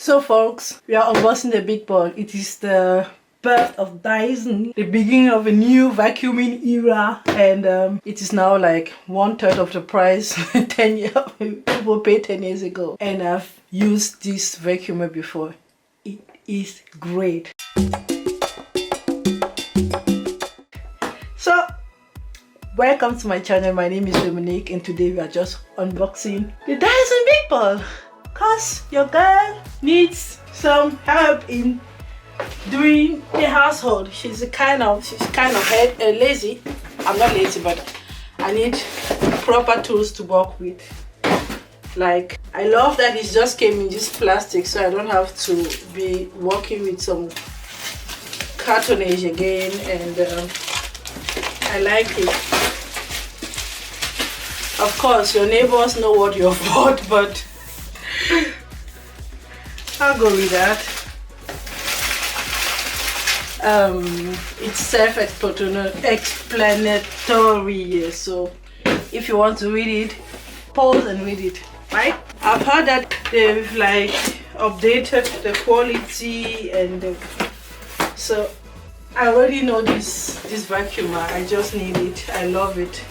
So folks, we are unboxing the big ball. It is the birth of Dyson, the beginning of a new vacuuming era, and it is now like 1/3 of the price 10 years people paid 10 years ago. And I've used this vacuumer before. It is great. So welcome to my channel. My name is Dominique and today we are just unboxing the Dyson big ball, cause your girl needs some help in doing the household. She's kind of lazy. I'm not lazy, but I need proper tools to work with. Like, I love that it just came in this plastic, so I don't have to be working with some cartonage again, and I like it. Of course, your neighbors know what you've bought, but I'll go with that. It's self-explanatory, so if you want to read it, pause and read it, right? I've heard that they've like updated the quality, and so I already know this vacuumer. I just need it. I love it.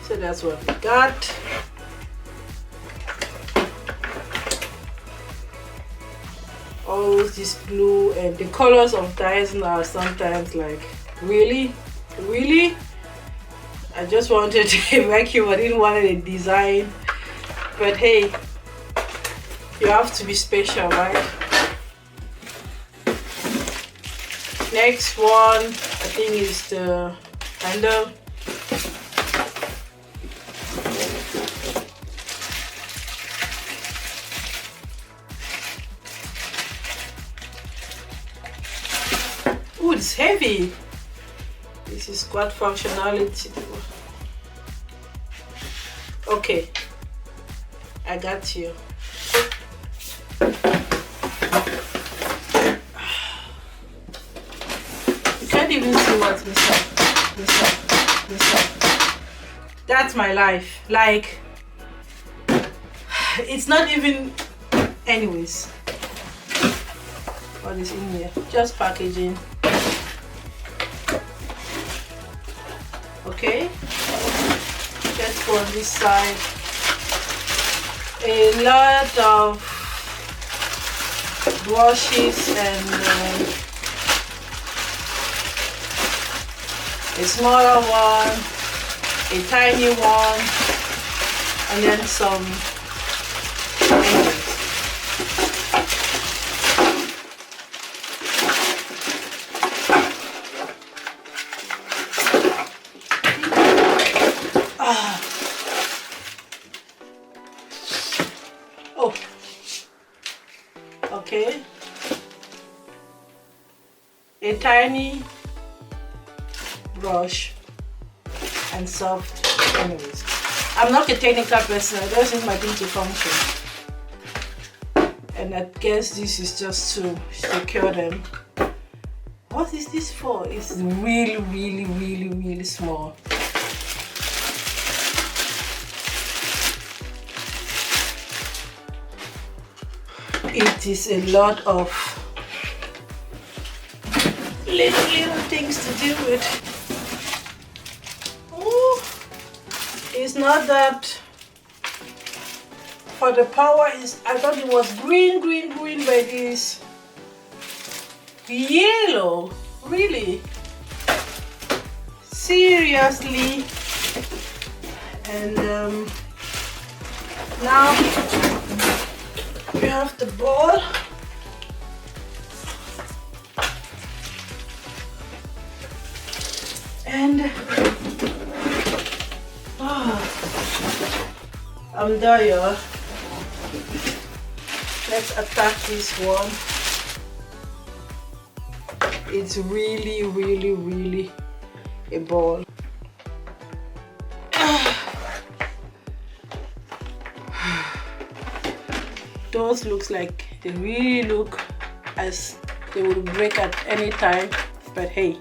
So that's what we got. Always this blue, and the colors of Dyson are sometimes like, really? I just wanted a vacuum. I didn't want a design, but hey, you have to be special, right? Next one, I think, is the handle. Oh, it's heavy. This is quad functionality. Okay, I got you. You can't even see what's inside. That's my life. Like, it's not even. Anyways, what is in here? Just packaging. Okay, let's go on this side. A lot of brushes and a smaller one, a tiny one, and then some angels. Oh, okay. A tiny brush and soft. Anyways, I'm not a technical person. I just need my thing to function, and I guess this is just to secure them. What is this for? It's really small. It is a lot of little things to deal with. Ooh, it's not that. For the power, I thought it was green, but it is yellow. Really? Seriously? And now we have the ball. And I'm there, y'all. Let's attack this one. It's really a ball. Those looks like they really look as they would break at any time, but hey.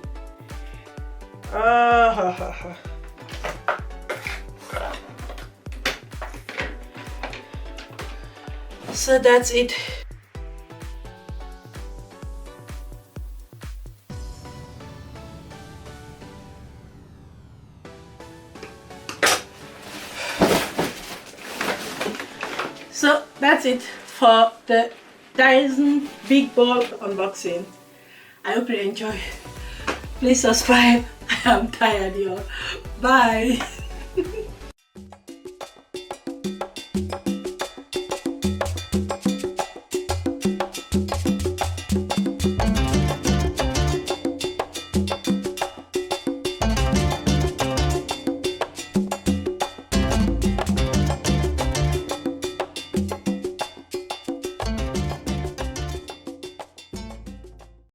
So that's it. So that's it for the Dyson big ball unboxing. I hope you enjoy. Please subscribe. I am tired, y'all. Bye.